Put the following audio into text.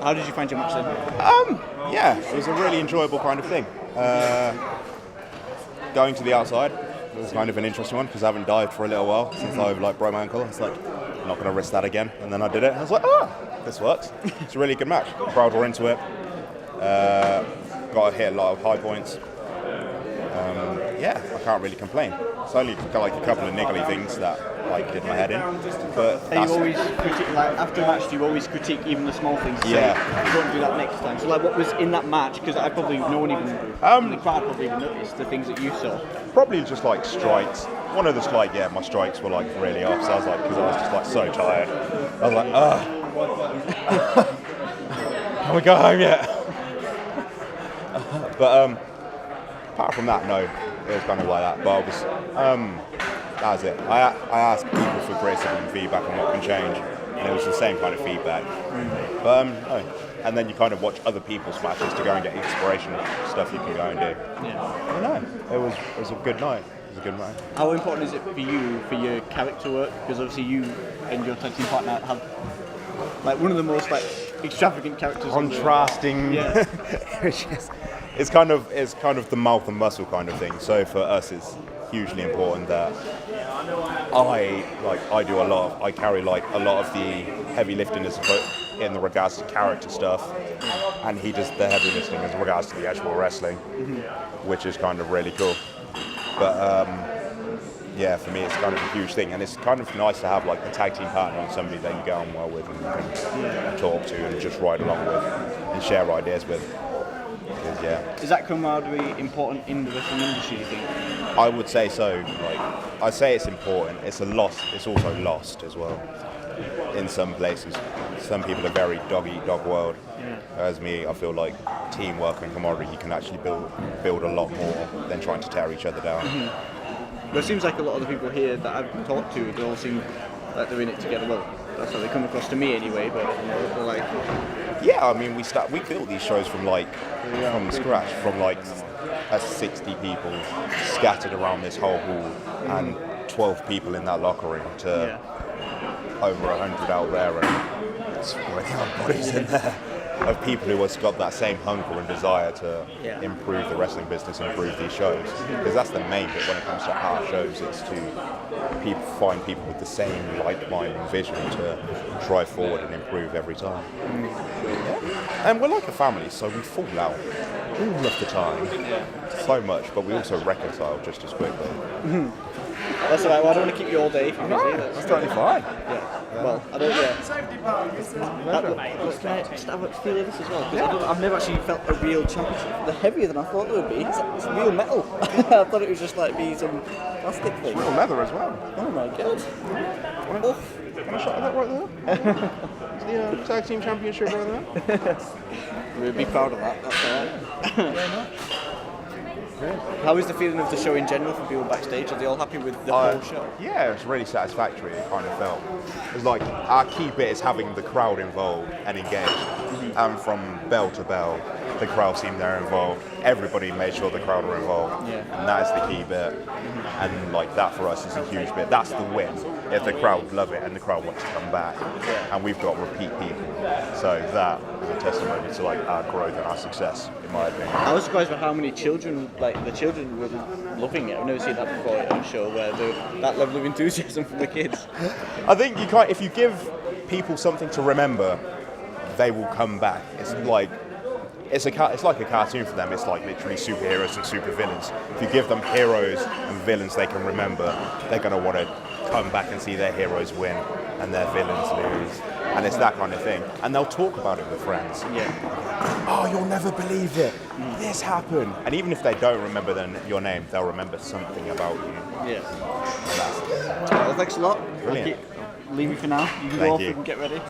How did you find your match then? Yeah, it was a really enjoyable kind of thing. Going to the outside was kind of an interesting one because I haven't dived for a little while since I broke my ankle. It's like, I'm not going to risk that again. And then I did it. I was like, this works. It's a really good match. The crowd were into it. Got to hit a lot of high points. Yeah, I can't really complain. It's only like a couple of niggly things that did my head in. But you always critique, after a match, do you always critique even the small things? Yeah. You don't do that next time. So what was in that match? Because no one even in the crowd probably even noticed the things that you saw. Probably just strikes. One of the my strikes were really off. So I was because I was just so tired. I was can we go home yet? But apart from that, no, it was kind of like that. But that was it. I asked people for criticism and feedback on what can change, and it was the same kind of feedback. But no. And then you kind of watch other people's matches to go and get inspiration stuff you can go and do. Yeah. No, it was a good night. It was a good night. How important is it for you for your character work? Because obviously you and your tag team partner have one of the most extravagant characters. Contrasting. Yeah. It's kind of the mouth and muscle kind of thing. So for us, it's hugely important that I carry a lot of the heavy lifting in regards to character stuff, and he does the heavy lifting in regards to the actual wrestling, which is kind of really cool. But yeah, for me it's kind of a huge thing, and it's kind of nice to have a tag team partner and somebody that you get on well with and you can talk to and just ride along with and share ideas with. Yeah. Is that camaraderie important in the wrestling industry, do you think? I would say so. I say it's important. It's a loss. It's also lost as well. In some places, some people are very dog-eat-dog world. As me, I feel like teamwork and camaraderie, you can actually build a lot more than trying to tear each other down. Well, it seems like a lot of the people here that I've talked to, they all seem like they're in it together. Well, that's how they come across to me anyway. But they're yeah, I mean, we built these shows from scratch, from 60 people scattered around this whole hall and 12 people in that locker room to over 100 out there, and spreading our bodies in there of people who have got that same hunger and desire to improve the wrestling business and improve these shows. Because that's the main bit when it comes to our shows, it's to find people with the same like-minded vision to drive forward and improve every time. And we're like a family, so we fall out all of the time, so much, but we also reconcile just as quickly. That's alright, well, I don't want to keep you all day if you're busy. That's totally fine. Well, I don't, can I just have a feel of this as well? Because I've never actually felt a real championship. They're heavier than I thought they would be. It's real metal. I thought it was just be some plastic thing. Real leather as well. Oh my god. Want a shot of that right there? It's the tag team championship right there. We'd be proud of that, that's alright. Very much. How is the feeling of the show in general for people backstage? Are they all happy with the whole show? Yeah, it's really satisfactory, it kind of felt. It's our key bit is having the crowd involved and engaged. And from bell to bell, the crowd seemed they're involved. Everybody made sure the crowd were involved. And that is the key bit. And that for us is a huge bit. That's the win. If the crowd love it and the crowd wants to come back. And we've got repeat people. So that is a testimony to our growth and our success, in my opinion. I was surprised by how many children, the children were loving it. I've never seen that before on a show where that level of enthusiasm from the kids. I think if you give people something to remember, they will come back. It's like a cartoon for them. It's literally superheroes and supervillains. If you give them heroes and villains they can remember, they're going to want to come back and see their heroes win and their villains lose. And it's that kind of thing. And they'll talk about it with friends. Oh, you'll never believe it. This happened. And even if they don't remember your name, they'll remember something about you. Well, thanks a lot. Brilliant. Leave you for now. You can go off and get ready.